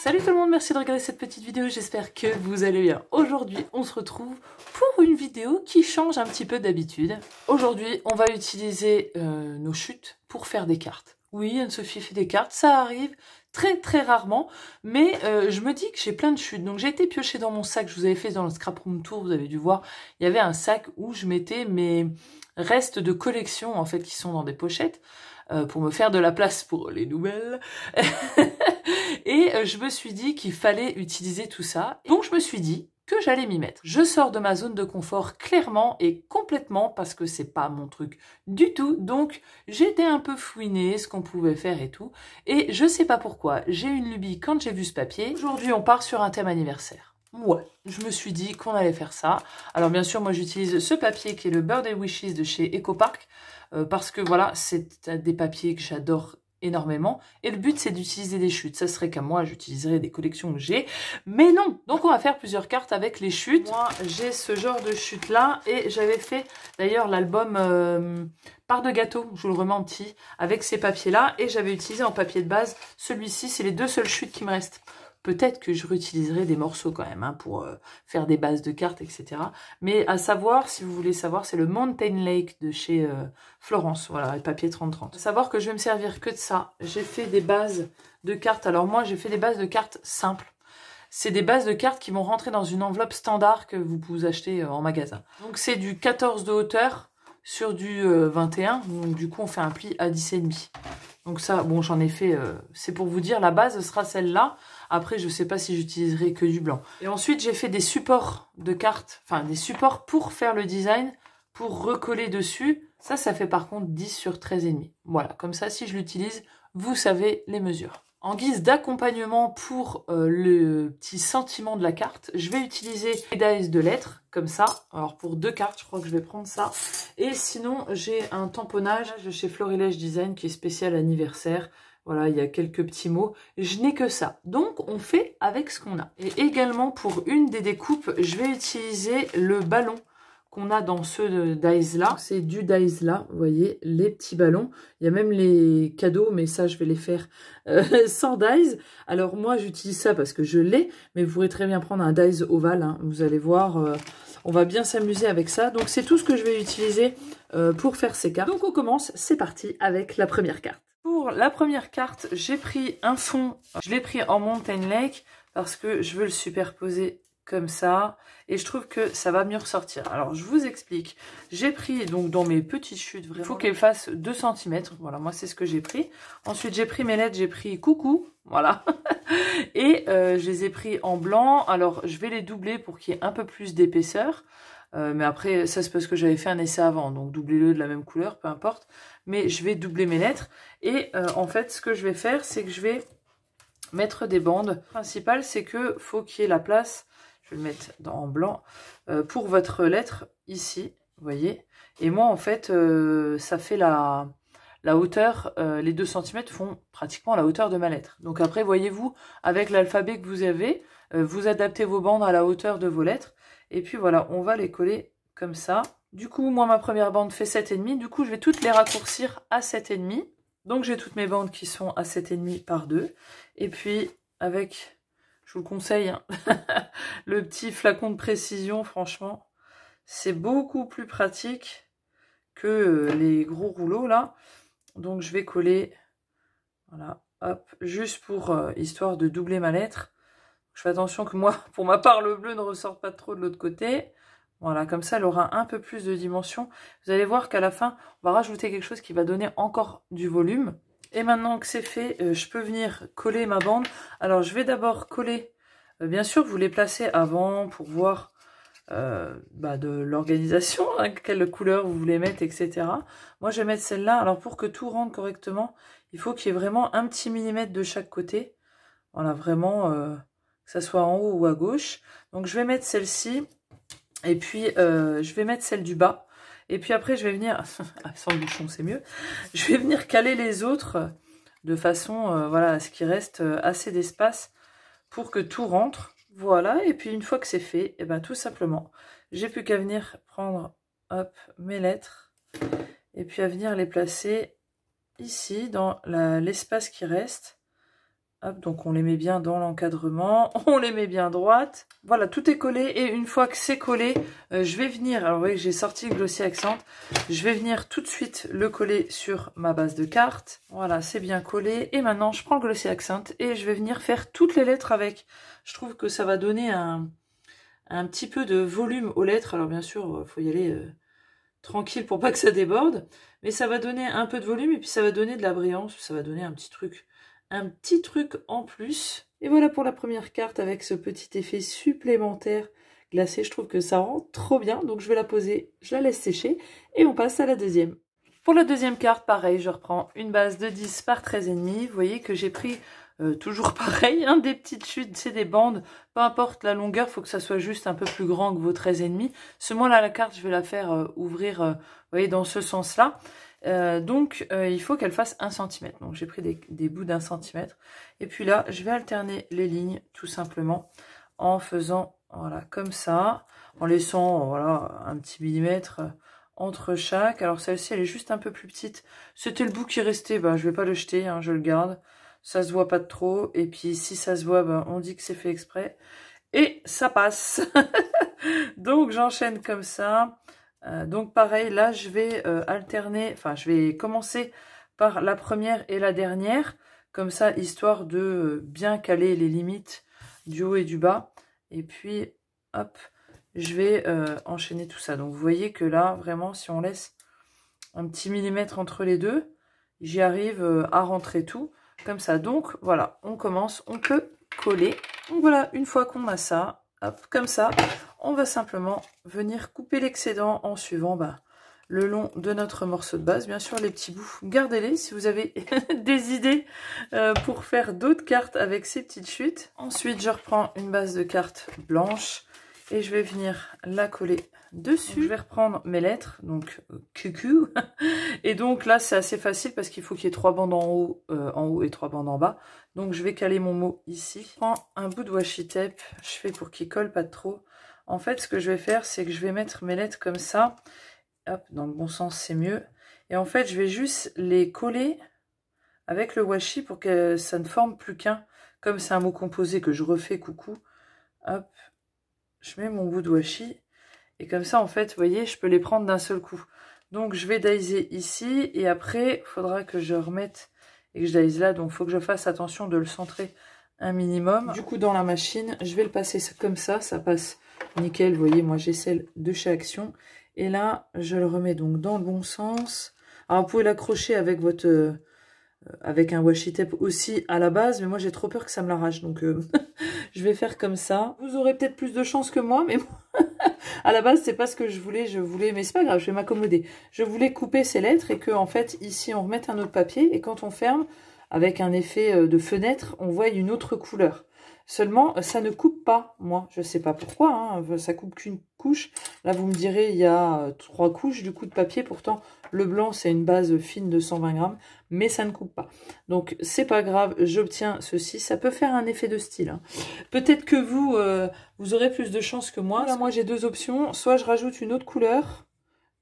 Salut tout le monde, merci de regarder cette petite vidéo, j'espère que vous allez bien. Aujourd'hui, on se retrouve pour une vidéo qui change un petit peu d'habitude. Aujourd'hui, on va utiliser nos chutes pour faire des cartes. Oui, Anne-Sophie fait des cartes, ça arrive très rarement, mais je me dis que j'ai plein de chutes. Donc j'ai été piocher dans mon sac, je vous avais fait dans le scrap room tour, vous avez dû voir, il y avait un sac où je mettais mes restes de collection en fait qui sont dans des pochettes pour me faire de la place pour les nouvelles. Et je me suis dit qu'il fallait utiliser tout ça. Donc je me suis dit que j'allais m'y mettre. Je sors de ma zone de confort clairement et complètement parce que c'est pas mon truc du tout. Donc j'étais un peu fouinée ce qu'on pouvait faire et tout. Et je sais pas pourquoi, j'ai une lubie quand j'ai vu ce papier. Aujourd'hui on part sur un thème anniversaire. Ouais, je me suis dit qu'on allait faire ça. Alors bien sûr moi j'utilise ce papier qui est le Birthday Wishes de chez EcoPark. Parce que voilà, c'est des papiers que j'adore énormément et le but c'est d'utiliser des chutes. Ça serait qu'à moi j'utiliserais des collections que j'ai, mais non. Donc on va faire plusieurs cartes avec les chutes. Moi j'ai ce genre de chute là et j'avais fait d'ailleurs l'album part de gâteau, je vous le remets en petit, avec ces papiers là et j'avais utilisé en papier de base celui-ci. C'est les deux seules chutes qui me restent. Peut-être que je réutiliserai des morceaux quand même hein, pour faire des bases de cartes, etc. Mais à savoir, si vous voulez savoir, c'est le Mountain Lake de chez Florence. Voilà, le papier 30-30. À savoir que je vais me servir que de ça. J'ai fait des bases de cartes. Alors moi, j'ai fait des bases de cartes simples. C'est des bases de cartes qui vont rentrer dans une enveloppe standard que vous pouvez acheter en magasin. Donc c'est du 14 de hauteur sur du 21. Donc du coup, on fait un pli à 10,5. Donc ça, bon, j'en ai fait, c'est pour vous dire, la base sera celle-là. Après, je ne sais pas si j'utiliserai que du blanc. Et ensuite, j'ai fait des supports de cartes, enfin des supports pour faire le design, pour recoller dessus. Ça fait par contre 10 sur 13,5. Voilà, comme ça, si je l'utilise, vous savez les mesures. En guise d'accompagnement pour le petit sentiment de la carte, je vais utiliser les dice de lettres, comme ça. Alors pour 2 cartes, je crois que je vais prendre ça. Et sinon, j'ai un tamponnage de chez Florilège Design qui est spécial anniversaire. Voilà, il y a quelques petits mots. Je n'ai que ça. Donc, on fait avec ce qu'on a. Et également, pour une des découpes, je vais utiliser le ballon qu'on a dans ce dice-là. C'est du dice-là, vous voyez, les petits ballons. Il y a même les cadeaux, mais ça, je vais les faire sans dice. Alors, moi, j'utilise ça parce que je l'ai, mais vous pourrez très bien prendre un dice ovale. Hein. Vous allez voir, on va bien s'amuser avec ça. Donc, c'est tout ce que je vais utiliser pour faire ces cartes. Donc, on commence. C'est parti avec la première carte. Pour la première carte, j'ai pris un fond, je l'ai pris en Mountain Lake parce que je veux le superposer comme ça et je trouve que ça va mieux ressortir. Alors je vous explique, j'ai pris donc dans mes petites chutes, vraiment, il faut qu'elles fassent 2 cm, voilà moi c'est ce que j'ai pris. Ensuite j'ai pris mes lettres, j'ai pris coucou, voilà, et je les ai pris en blanc. Alors je vais les doubler pour qu'il y ait un peu plus d'épaisseur. Mais après, ça c'est parce que j'avais fait un essai avant, donc doublez-le de la même couleur, peu importe. Mais je vais doubler mes lettres. Et en fait, ce que je vais faire, c'est que je vais mettre des bandes. Le principal, c'est que faut qu'il y ait la place, je vais le mettre en blanc, pour votre lettre ici, vous voyez. Et moi, en fait, ça fait la hauteur, les 2 cm font pratiquement la hauteur de ma lettre. Donc après, voyez-vous, avec l'alphabet que vous avez, vous adaptez vos bandes à la hauteur de vos lettres. Et puis voilà, on va les coller comme ça. Du coup, moi, ma première bande fait 7,5. Du coup, je vais toutes les raccourcir à 7,5. Donc, j'ai toutes mes bandes qui sont à 7,5 par 2. Et puis, avec, je vous le conseille, hein, le petit flacon de précision, franchement, c'est beaucoup plus pratique que les gros rouleaux, là. Donc, je vais coller, voilà, hop, juste pour, histoire de doubler ma lettre. Je fais attention que moi, pour ma part, le bleu ne ressorte pas trop de l'autre côté. Voilà, comme ça, elle aura un peu plus de dimension. Vous allez voir qu'à la fin, on va rajouter quelque chose qui va donner encore du volume. Et maintenant que c'est fait, je peux venir coller ma bande. Alors, je vais d'abord coller. Bien sûr, vous les placez avant pour voir de l'organisation, hein, quelle couleur vous voulez mettre, etc. Moi, je vais mettre celle-là. Alors, pour que tout rentre correctement, il faut qu'il y ait vraiment un petit millimètre de chaque côté. Voilà, vraiment... que ça soit en haut ou à gauche. Donc je vais mettre celle-ci et puis je vais mettre celle du bas. Et puis après je vais venir, sans le bouchon c'est mieux, je vais venir caler les autres de façon voilà, à ce qu'il reste assez d'espace pour que tout rentre. Voilà, et puis une fois que c'est fait, et ben tout simplement, j'ai plus qu'à venir prendre hop, mes lettres et puis à venir les placer ici dans l'espace qui reste. Hop, donc on les met bien dans l'encadrement, on les met bien droites. Voilà, tout est collé et une fois que c'est collé, je vais venir, alors vous voyez que j'ai sorti le Glossy Accent, je vais venir tout de suite le coller sur ma base de carte. Voilà, c'est bien collé et maintenant je prends le Glossy Accent et je vais venir faire toutes les lettres avec. Je trouve que ça va donner un petit peu de volume aux lettres. Alors bien sûr, il faut y aller tranquille pour pas que ça déborde, mais ça va donner un peu de volume et puis ça va donner de la brillance, ça va donner un petit truc en plus. Et voilà pour la première carte avec ce petit effet supplémentaire glacé. Je trouve que ça rend trop bien, donc je vais la poser, je la laisse sécher et on passe à la deuxième. Pour la deuxième carte, pareil, je reprends une base de 10 par 13,5. Vous voyez que j'ai pris toujours pareil, hein, des petites chutes, c'est des bandes, peu importe la longueur, il faut que ça soit juste un peu plus grand que vos 13,5. Seulement la carte, je vais la faire ouvrir, vous voyez, dans ce sens-là. Donc il faut qu'elle fasse 1 cm. Donc j'ai pris des bouts d'1 cm. Et puis là, je vais alterner les lignes tout simplement en faisant voilà comme ça, en laissant voilà un petit millimètre entre chaque. Alors celle-ci elle est juste un peu plus petite. C'était le bout qui restait, bah, je vais pas le jeter, hein, je le garde. Ça se voit pas de trop. Et puis si ça se voit, bah, on dit que c'est fait exprès. Et ça passe. Donc j'enchaîne comme ça. Donc pareil, là je vais alterner, enfin je vais commencer par la première et la dernière, comme ça, histoire de bien caler les limites du haut et du bas. Et puis, hop, je vais enchaîner tout ça. Donc vous voyez que là, vraiment, si on laisse un petit millimètre entre les deux, j'y arrive à rentrer tout, comme ça. Donc voilà, on commence, on peut coller. Donc voilà, une fois qu'on a ça, hop, comme ça, on va simplement venir couper l'excédent en suivant le long de notre morceau de base. Bien sûr, les petits bouts, gardez-les si vous avez des idées pour faire d'autres cartes avec ces petites chutes. Ensuite, je reprends une base de cartes blanche et je vais venir la coller dessus. Donc, je vais reprendre mes lettres, donc QQ. Et donc là, c'est assez facile parce qu'il faut qu'il y ait 3 bandes en haut et 3 bandes en bas. Donc, je vais caler mon mot ici. Je prends un bout de washi tape, je fais pour qu'il colle pas trop. En fait, ce que je vais faire, c'est que je vais mettre mes lettres comme ça. Hop, dans le bon sens, c'est mieux. Et en fait, je vais juste les coller avec le washi pour que ça ne forme plus qu'un. Comme c'est un mot composé que je refais coucou. Hop, je mets mon bout de washi. Et comme ça, en fait, vous voyez, je peux les prendre d'un seul coup. Donc, je vais dicer ici. Et après, il faudra que je remette et que je dice là. Donc, il faut que je fasse attention de le centrer un minimum. Du coup, dans la machine, je vais le passer comme ça. Ça passe nickel. Vous voyez, moi, j'ai celle de chez Action. Et là, je le remets donc dans le bon sens. Alors, vous pouvez l'accrocher avec votre... avec un washi tape aussi à la base, mais moi j'ai trop peur que ça me l'arrache, donc je vais faire comme ça. Vous aurez peut-être plus de chance que moi, mais à la base c'est pas ce que je voulais, mais c'est pas grave, je vais m'accommoder. Je voulais couper ces lettres et que en fait ici on remette un autre papier et quand on ferme avec un effet de fenêtre, on voit une autre couleur. Seulement, ça ne coupe pas, moi, je sais pas pourquoi, hein, ça coupe qu'une couche. Là, vous me direz, il y a 3 couches du coup de papier, pourtant, le blanc, c'est une base fine de 120 grammes, mais ça ne coupe pas. Donc, c'est pas grave, j'obtiens ceci, ça peut faire un effet de style. Hein. Peut-être que vous, vous aurez plus de chance que moi. Là, moi, j'ai 2 options, soit je rajoute une autre couleur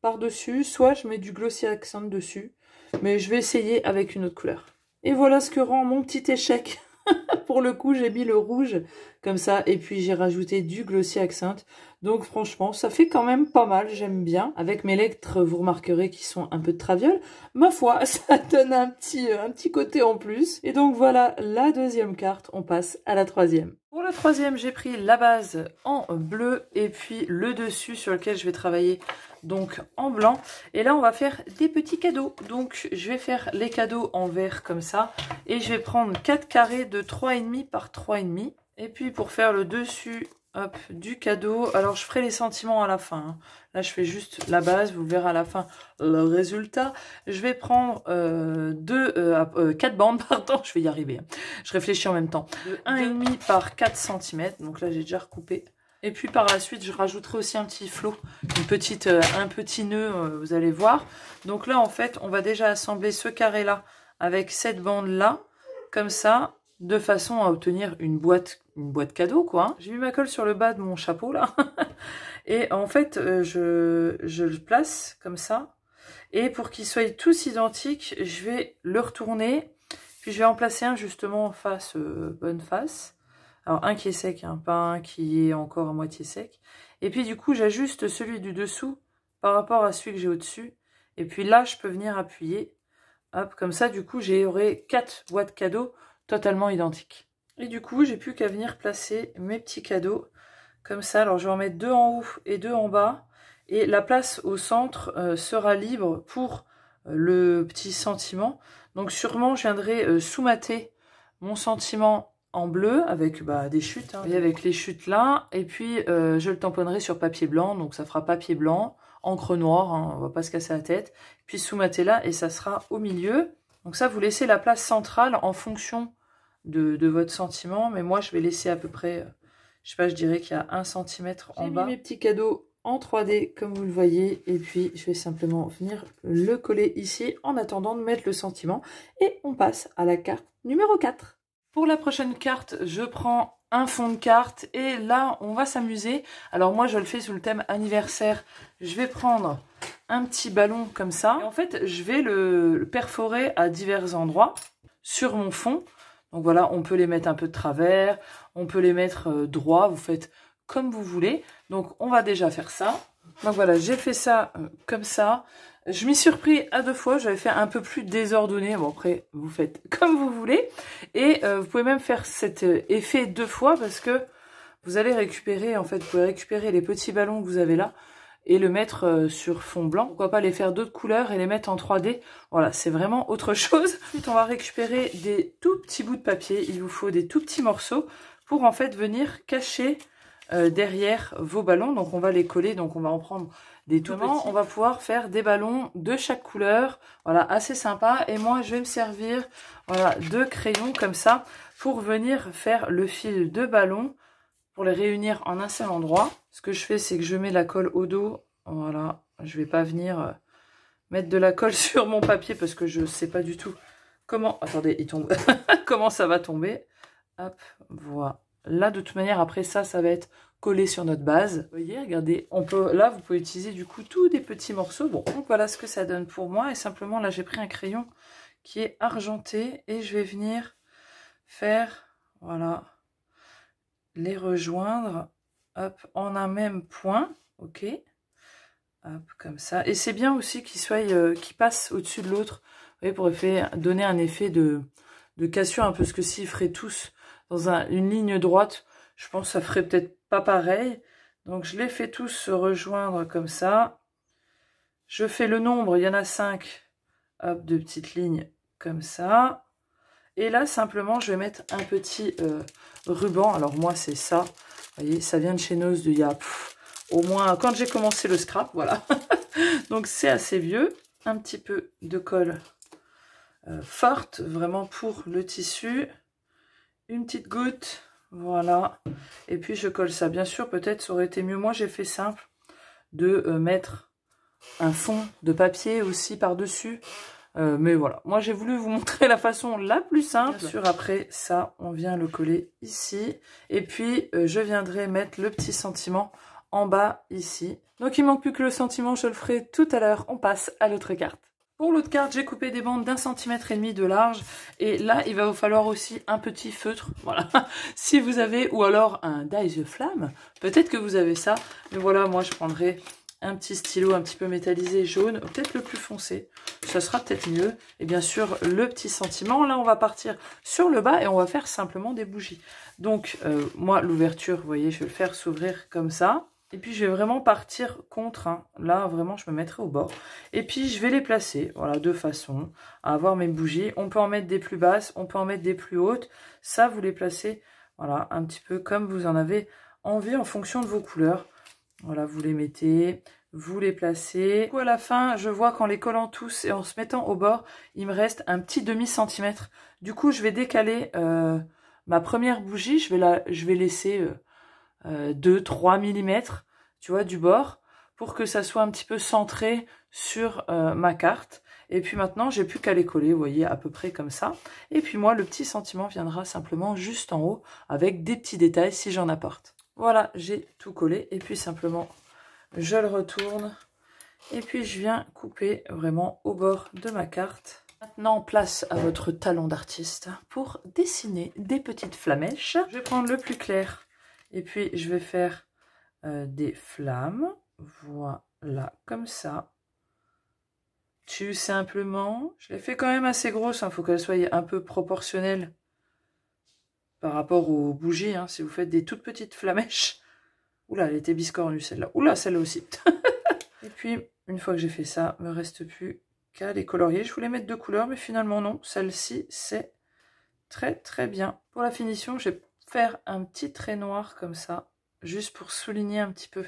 par-dessus, soit je mets du Glossy Accent dessus, mais je vais essayer avec une autre couleur. Et voilà ce que rend mon petit échec. Pour le coup, j'ai mis le rouge comme ça et puis j'ai rajouté du Glossy Accent. Donc franchement, ça fait quand même pas mal, j'aime bien. Avec mes lettres, vous remarquerez qu'ils sont un peu de traviole. Ma foi, ça donne un petit côté en plus. Et donc voilà la deuxième carte, on passe à la troisième. Pour la troisième, j'ai pris la base en bleu et puis le dessus sur lequel je vais travailler donc en blanc. Et là, on va faire des petits cadeaux. Donc, je vais faire les cadeaux en vert comme ça. Et je vais prendre 4 carrés de 3,5 par 3,5. Et puis, pour faire le dessus hop, du cadeau, alors je ferai les sentiments à la fin. Hein. Là, je fais juste la base. Vous verrez à la fin le résultat. Je vais prendre 4 bandes, pardon, je vais y arriver. Je réfléchis en même temps. De 1,5 par 4 cm. Donc là, j'ai déjà recoupé. Et puis par la suite, je rajouterai aussi un petit flot, un petit nœud, vous allez voir. Donc là, en fait, on va déjà assembler ce carré-là avec cette bande-là, comme ça, de façon à obtenir une boîte cadeau, quoi. Hein. J'ai mis ma colle sur le bas de mon chapeau, là. Et en fait, je le place comme ça. Et pour qu'ils soient tous identiques, je vais le retourner, Puis je vais en placer un justement face, bonne face. Alors un qui est sec, hein, pas un qui est encore à moitié sec. Et puis du coup j'ajuste celui du dessous par rapport à celui que j'ai au-dessus. Et puis là je peux venir appuyer. Hop, comme ça du coup j'aurai 4 boîtes cadeaux totalement identiques. Et du coup j'ai plus qu'à venir placer mes petits cadeaux comme ça. Alors je vais en mettre 2 en haut et 2 en bas. Et la place au centre sera libre pour le petit sentiment. Donc sûrement je viendrai sous-mater mon sentiment en bleu avec des chutes, hein, et avec les chutes là. Et puis je le tamponnerai sur papier blanc, donc ça fera papier blanc, encre noire, hein, on va pas se casser la tête. Puis sous-mater là et ça sera au milieu. Donc ça vous laissez la place centrale en fonction de votre sentiment. Mais moi je vais laisser à peu près, je sais pas, je dirais qu'il y a 1 cm en bas. J'ai mis mes petits cadeaux en 3D comme vous le voyez, et puis je vais simplement venir le coller ici en attendant de mettre le sentiment et on passe à la carte numéro 4. Pour la prochaine carte, je prends un fond de carte et là on va s'amuser. Alors moi je le fais sous le thème anniversaire. Je vais prendre un petit ballon comme ça et en fait je vais le perforer à divers endroits sur mon fond. Donc voilà, on peut les mettre un peu de travers, on peut les mettre droit, vous faites comme vous voulez. Donc on va déjà faire ça. Donc voilà, j'ai fait ça comme ça. Je m'y suis repris à 2 fois, j'avais fait un peu plus désordonné. Bon après, vous faites comme vous voulez. Et vous pouvez même faire cet effet 2 fois parce que vous allez récupérer, en fait, vous pouvez récupérer les petits ballons que vous avez là et le mettre sur fond blanc. Pourquoi pas les faire d'autres couleurs et les mettre en 3D. Voilà, c'est vraiment autre chose. Ensuite, on va récupérer des tout petits bouts de papier. Il vous faut des tout petits morceaux pour en fait venir cacher derrière vos ballons. Donc on va les coller, donc on va en prendre des tout petits. On va pouvoir faire des ballons de chaque couleur, voilà, assez sympa. Et moi je vais me servir, voilà, de crayons comme ça pour venir faire le fil de ballon, pour les réunir en un seul endroit. Ce que je fais, c'est que je mets la colle au dos, voilà, je vais pas venir mettre de la colle sur mon papier parce que je sais pas du tout comment, attendez, il tombe, comment ça va tomber. Hop, voilà. Là, de toute manière, après ça va être collé sur notre base. Vous voyez, regardez, là, vous pouvez utiliser du coup tous des petits morceaux. Bon, donc voilà ce que ça donne pour moi. Et simplement, là, j'ai pris un crayon qui est argenté et je vais venir faire, voilà, les rejoindre, hop, en un même point, ok, hop, comme ça. Et c'est bien aussi qu'ils passent au-dessus de l'autre, vous voyez, pour donner un effet de cassure un peu, parce que s'ils feraient tous dans une ligne droite, je pense que ça ferait peut-être pas pareil. Donc je les fais tous se rejoindre comme ça. Je fais le nombre, il y en a 5, hop, de petites lignes comme ça. Et là, simplement, je vais mettre un petit ruban. Alors moi, c'est ça. Vous voyez, ça vient de chez Nose il y a au moins, quand j'ai commencé le scrap, voilà. Donc c'est assez vieux. Un petit peu de colle forte, vraiment pour le tissu. Une petite goutte, voilà. Et puis je colle ça. Bien sûr, peut-être ça aurait été mieux. Moi, j'ai fait simple de mettre un fond de papier aussi par-dessus. Mais voilà, moi j'ai voulu vous montrer la façon la plus simple. Bien sûr, après ça, on vient le coller ici. Et puis, je viendrai mettre le petit sentiment en bas ici. Donc, il manque plus que le sentiment, je le ferai tout à l'heure. On passe à l'autre carte. Pour l'autre carte, j'ai coupé des bandes d'1,5 cm de large. Et là, il va vous falloir aussi un petit feutre. Voilà, si vous avez, ou alors un die the flamme. Peut-être que vous avez ça. Mais voilà, moi je prendrai un petit stylo un petit peu métallisé jaune, peut-être le plus foncé, ça sera peut-être mieux. Et bien sûr, le petit sentiment, là on va partir sur le bas et on va faire simplement des bougies. Donc moi, l'ouverture, vous voyez, je vais le faire s'ouvrir comme ça. Et puis je vais vraiment partir contre, hein. Là vraiment je me mettrai au bord. Et puis je vais les placer, voilà, de façon à avoir mes bougies. On peut en mettre des plus basses, on peut en mettre des plus hautes. Ça, vous les placez, voilà, un petit peu comme vous en avez envie en fonction de vos couleurs. Voilà, vous les mettez, vous les placez. Du coup, à la fin, je vois qu'en les collant tous et en se mettant au bord, il me reste un petit demi-centimètre. Du coup, je vais décaler ma première bougie. Je vais laisser 2-3 mm, tu vois, du bord, pour que ça soit un petit peu centré sur ma carte. Et puis maintenant, j'ai plus qu'à les coller, vous voyez, à peu près comme ça. Et puis moi, le petit sentiment viendra simplement juste en haut, avec des petits détails si j'en apporte. Voilà, j'ai tout collé et puis simplement je le retourne et puis je viens couper vraiment au bord de ma carte. Maintenant, place à votre talent d'artiste pour dessiner des petites flamèches. Je vais prendre le plus clair et puis je vais faire des flammes. Voilà, comme ça. Tout simplement. Je l'ai fait quand même assez grosse, il faut qu'elle soit un peu proportionnelle par rapport aux bougies. Hein, si vous faites des toutes petites flamèches. Oula, elle était biscornue celle-là. Oula, celle-là aussi. Et puis, une fois que j'ai fait ça, il me reste plus qu'à les colorier. Je voulais mettre deux couleurs, mais finalement non. Celle-ci, c'est très très bien. Pour la finition, je vais faire un petit trait noir comme ça, juste pour souligner un petit peu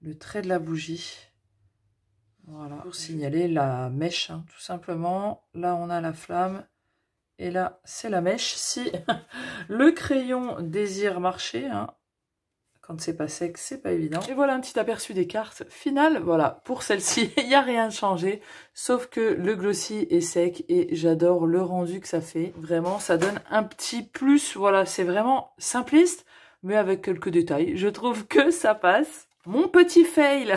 le trait de la bougie. Voilà, pour signaler la mèche, hein, tout simplement. Là, on a la flamme. Et là, c'est la mèche. Si le crayon désire marcher, hein, quand c'est pas sec, c'est pas évident. Et voilà un petit aperçu des cartes finales. Voilà, pour celle-ci, il n'y a rien de changé. Sauf que le glossy est sec et j'adore le rendu que ça fait. Vraiment, ça donne un petit plus. Voilà, c'est vraiment simpliste, mais avec quelques détails. Je trouve que ça passe. Mon petit fail,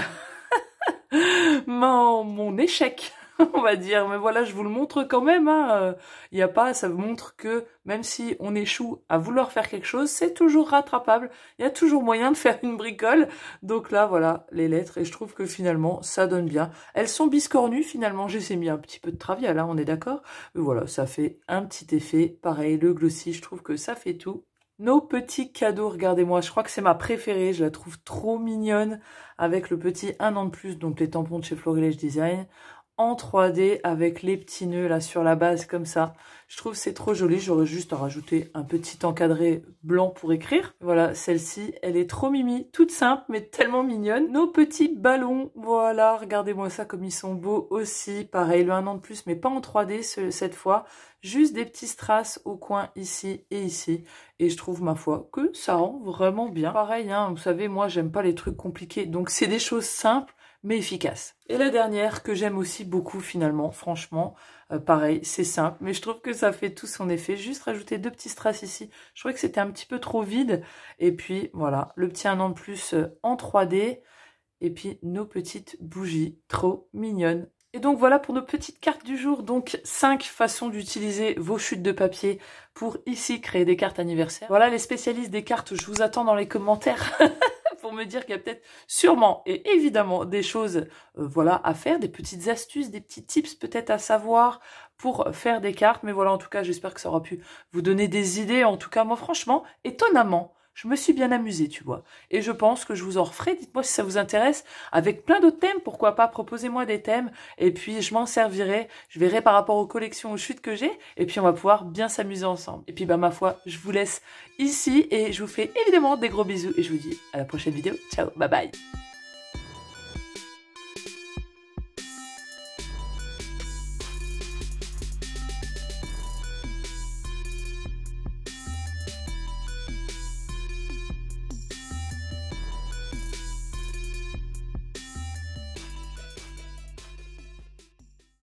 mon échec, on va dire, mais voilà, je vous le montre quand même, hein. Y a pas, ça vous montre que même si on échoue à vouloir faire quelque chose, c'est toujours rattrapable, il y a toujours moyen de faire une bricole. Donc là, voilà, les lettres, et je trouve que finalement, ça donne bien. Elles sont biscornues, finalement, j'ai mis un petit peu de travial, là, on est d'accord. Mais voilà, ça fait un petit effet, pareil, le glossy, je trouve que ça fait tout. Nos petits cadeaux, regardez-moi, je crois que c'est ma préférée, je la trouve trop mignonne, avec le petit 1 an de plus, donc les tampons de chez Florilège Design, en 3D, avec les petits nœuds là sur la base, comme ça. Je trouve c'est trop joli, j'aurais juste à rajouter un petit encadré blanc pour écrire. Voilà, celle-ci, elle est trop mimi, toute simple, mais tellement mignonne. Nos petits ballons, voilà, regardez-moi ça comme ils sont beaux aussi. Pareil, le 1 an de plus, mais pas en 3D cette fois. Juste des petits strass au coin ici et ici. Et je trouve, ma foi, que ça rend vraiment bien. Pareil, hein, vous savez, moi, j'aime pas les trucs compliqués. Donc, c'est des choses simples, mais efficaces. Et la dernière, que j'aime aussi beaucoup, finalement, franchement, pareil, c'est simple. Mais je trouve que ça fait tout son effet. Juste rajouter 2 petits strass ici. Je trouvais que c'était un petit peu trop vide. Et puis, voilà, le petit 1 an de plus en 3D. Et puis, nos petites bougies trop mignonnes. Et donc voilà pour nos petites cartes du jour, donc 5 façons d'utiliser vos chutes de papier pour ici créer des cartes anniversaires. Voilà les spécialistes des cartes, je vous attends dans les commentaires pour me dire qu'il y a peut-être sûrement et évidemment des choses voilà, à faire, des petites astuces, des petits tips peut-être à savoir pour faire des cartes. Mais voilà, en tout cas j'espère que ça aura pu vous donner des idées. En tout cas moi franchement, étonnamment, je me suis bien amusée, tu vois. Et je pense que je vous en referai. Dites-moi si ça vous intéresse. Avec plein d'autres thèmes, pourquoi pas. Proposez-moi des thèmes. Et puis, je m'en servirai. Je verrai par rapport aux collections, aux chutes que j'ai. Et puis, on va pouvoir bien s'amuser ensemble. Et puis, bah, ma foi, je vous laisse ici. Et je vous fais évidemment des gros bisous. Et je vous dis à la prochaine vidéo. Ciao, bye bye.